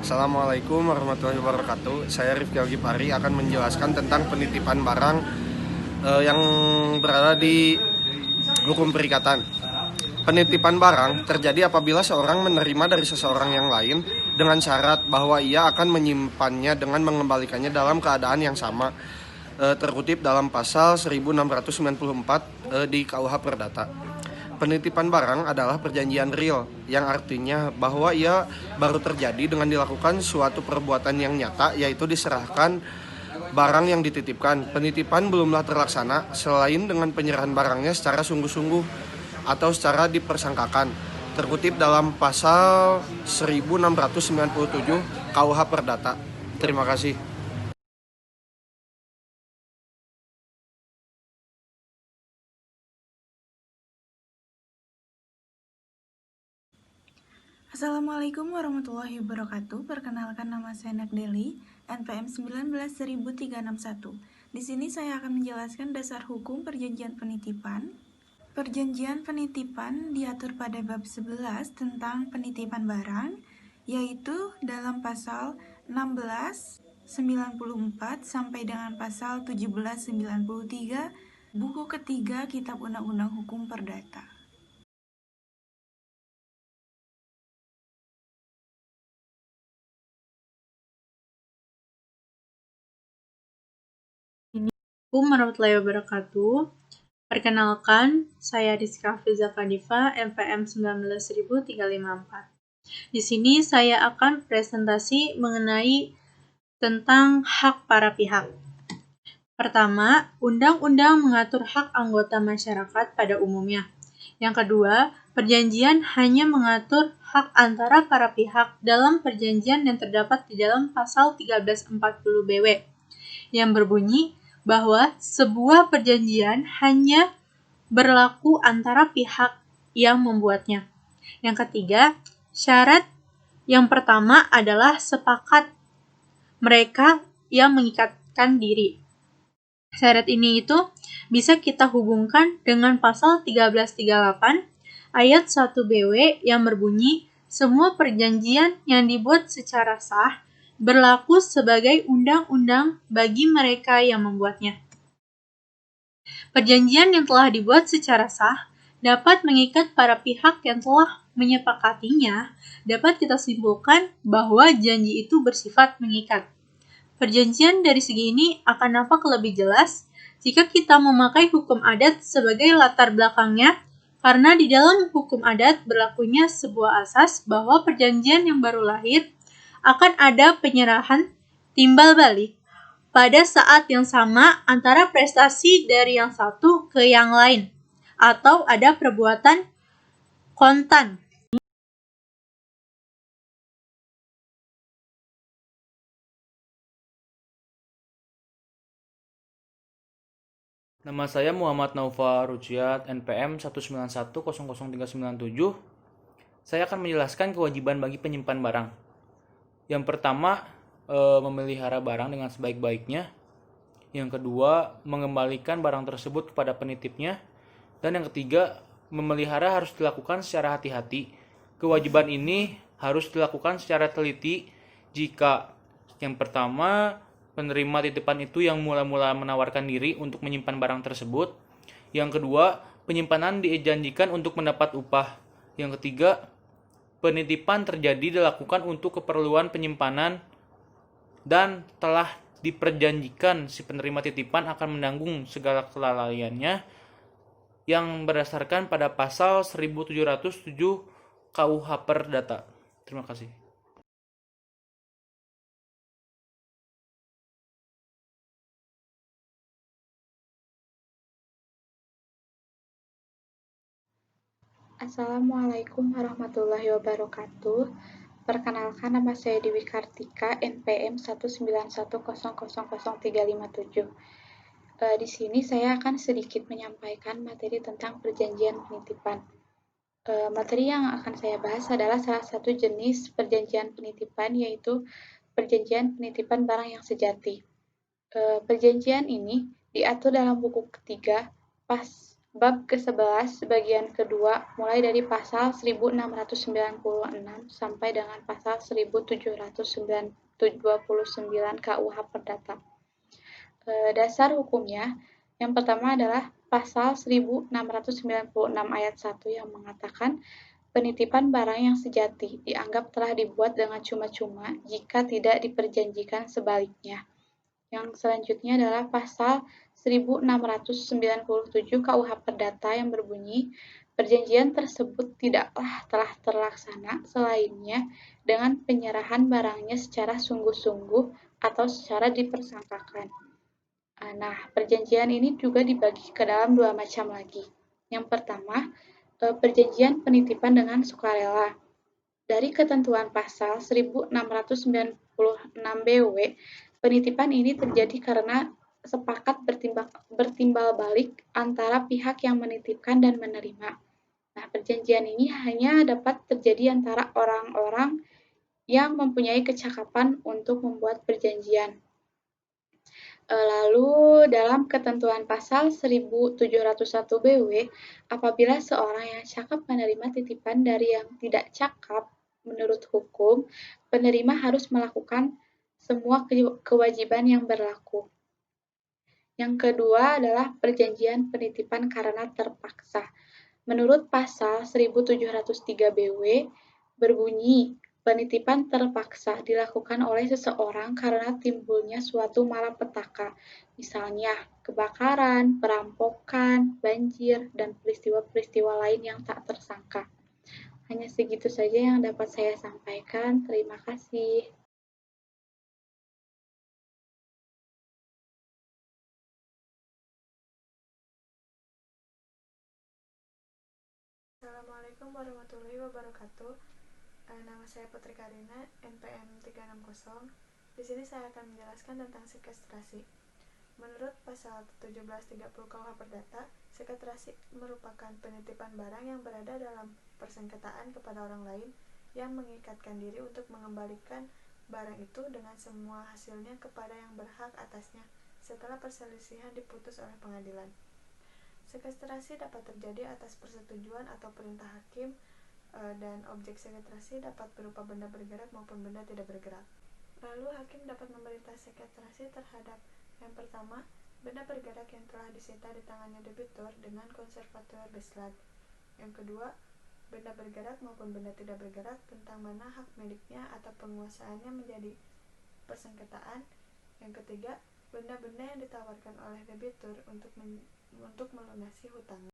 Assalamualaikum warahmatullahi wabarakatuh. Saya Rifki Algifari akan menjelaskan tentang penitipan barang yang berada di hukum perikatan. Penitipan barang terjadi apabila seorang menerima dari seseorang yang lain dengan syarat bahwa ia akan menyimpannya dengan mengembalikannya dalam keadaan yang sama, terkutip dalam pasal 1694 di KUH Perdata. Penitipan barang adalah perjanjian real, yang artinya bahwa ia baru terjadi dengan dilakukan suatu perbuatan yang nyata, yaitu diserahkan barang yang dititipkan. Penitipan belumlah terlaksana selain dengan penyerahan barangnya secara sungguh-sungguh atau secara dipersangkakan, terkutip dalam pasal 1697 KUH Perdata. Terima kasih. Assalamualaikum warahmatullahi wabarakatuh. Perkenalkan, nama saya Nakdeli, NPM 19.361. Di sini saya akan menjelaskan dasar hukum perjanjian penitipan. Perjanjian penitipan diatur pada bab 11 tentang penitipan barang, yaitu dalam pasal 1694 sampai dengan pasal 1793 buku ketiga Kitab Undang-Undang Hukum Perdata. Assalamualaikum warahmatullahi wabarakatuh. Perkenalkan, saya Rizka Fiza Fadifa, NPM 19.354. Di sini saya akan presentasi mengenai tentang hak para pihak. Pertama, undang-undang mengatur hak anggota masyarakat pada umumnya. Yang kedua, perjanjian hanya mengatur hak antara para pihak dalam perjanjian yang terdapat di dalam pasal 1340 BW, yang berbunyi bahwa sebuah perjanjian hanya berlaku antara pihak yang membuatnya. Yang ketiga, syarat yang pertama adalah sepakat mereka yang mengikatkan diri. Syarat ini itu bisa kita hubungkan dengan pasal 1338 ayat 1 BW yang berbunyi semua perjanjian yang dibuat secara sah berlaku sebagai undang-undang bagi mereka yang membuatnya. Perjanjian yang telah dibuat secara sah dapat mengikat para pihak yang telah menyepakatinya. Dapat kita simpulkan bahwa janji itu bersifat mengikat. Perjanjian dari segi ini akan nampak lebih jelas jika kita memakai hukum adat sebagai latar belakangnya, karena di dalam hukum adat berlakunya sebuah asas bahwa perjanjian yang baru lahir akan ada penyerahan timbal balik pada saat yang sama antara prestasi dari yang satu ke yang lain, atau ada perbuatan kontan. Nama saya Muhammad Naufa Ruciat, NPM 191003997. Saya akan menjelaskan kewajiban bagi penyimpan barang. Yang pertama, memelihara barang dengan sebaik-baiknya. Yang kedua, mengembalikan barang tersebut kepada penitipnya. Dan yang ketiga, memelihara harus dilakukan secara hati-hati. Kewajiban ini harus dilakukan secara teliti jika yang pertama, penerima titipan itu yang mula-mula menawarkan diri untuk menyimpan barang tersebut. Yang kedua, penyimpanan dijanjikan untuk mendapat upah. Yang ketiga, penitipan terjadi dilakukan untuk keperluan penyimpanan dan telah diperjanjikan si penerima titipan akan menanggung segala kelalaiannya yang berdasarkan pada pasal 1707 KUH Perdata. Terima kasih. Assalamualaikum warahmatullahi wabarakatuh. Perkenalkan, nama saya Dewi Kartika, NPM 191000357. Di sini saya akan sedikit menyampaikan materi tentang perjanjian penitipan. Materi yang akan saya bahas adalah salah satu jenis perjanjian penitipan, yaitu perjanjian penitipan barang yang sejati. Perjanjian ini diatur dalam buku ketiga Bab ke-11 bagian kedua mulai dari pasal 1696 sampai dengan pasal 1729 KUH Perdata. Dasar hukumnya yang pertama adalah pasal 1696 ayat 1 yang mengatakan penitipan barang yang sejati dianggap telah dibuat dengan cuma-cuma jika tidak diperjanjikan sebaliknya. Yang selanjutnya adalah pasal 1697 KUH Perdata yang berbunyi, perjanjian tersebut tidaklah telah terlaksana selainnya dengan penyerahan barangnya secara sungguh-sungguh atau secara dipersangkakan. Nah, perjanjian ini juga dibagi ke dalam dua macam lagi. Yang pertama, perjanjian penitipan dengan sukarela. Dari ketentuan pasal 1696 BW, penitipan ini terjadi karena sepakat bertimbal balik antara pihak yang menitipkan dan menerima. Nah, perjanjian ini hanya dapat terjadi antara orang-orang yang mempunyai kecakapan untuk membuat perjanjian. Lalu dalam ketentuan pasal 1701 BW, apabila seorang yang cakap menerima titipan dari yang tidak cakap, menurut hukum, penerima harus melakukan semua kewajiban yang berlaku. Yang kedua adalah perjanjian penitipan karena terpaksa. Menurut pasal 1703 BW berbunyi, penitipan terpaksa dilakukan oleh seseorang karena timbulnya suatu malapetaka, misalnya kebakaran, perampokan, banjir, dan peristiwa-peristiwa lain yang tak tersangka. Hanya segitu saja yang dapat saya sampaikan. Terima kasih. Assalamualaikum warahmatullahi wabarakatuh. Nama saya Putri Karina, NPM 360. Di sini saya akan menjelaskan tentang sekuestrasi. Menurut pasal 1730 KUH Perdata, sekuestrasi merupakan penitipan barang yang berada dalam persengketaan kepada orang lain yang mengikatkan diri untuk mengembalikan barang itu dengan semua hasilnya kepada yang berhak atasnya setelah perselisihan diputus oleh pengadilan. Sekuestrasi dapat terjadi atas persetujuan atau perintah hakim, dan objek sekuestrasi dapat berupa benda bergerak maupun benda tidak bergerak. Lalu hakim dapat memerintah sekuestrasi terhadap yang pertama, benda bergerak yang telah disita di tangannya debitur dengan konservator beslag. Yang kedua, benda bergerak maupun benda tidak bergerak tentang mana hak miliknya atau penguasaannya menjadi persengketaan. Yang ketiga, benda-benda yang ditawarkan oleh debitur untuk melunasi hutang.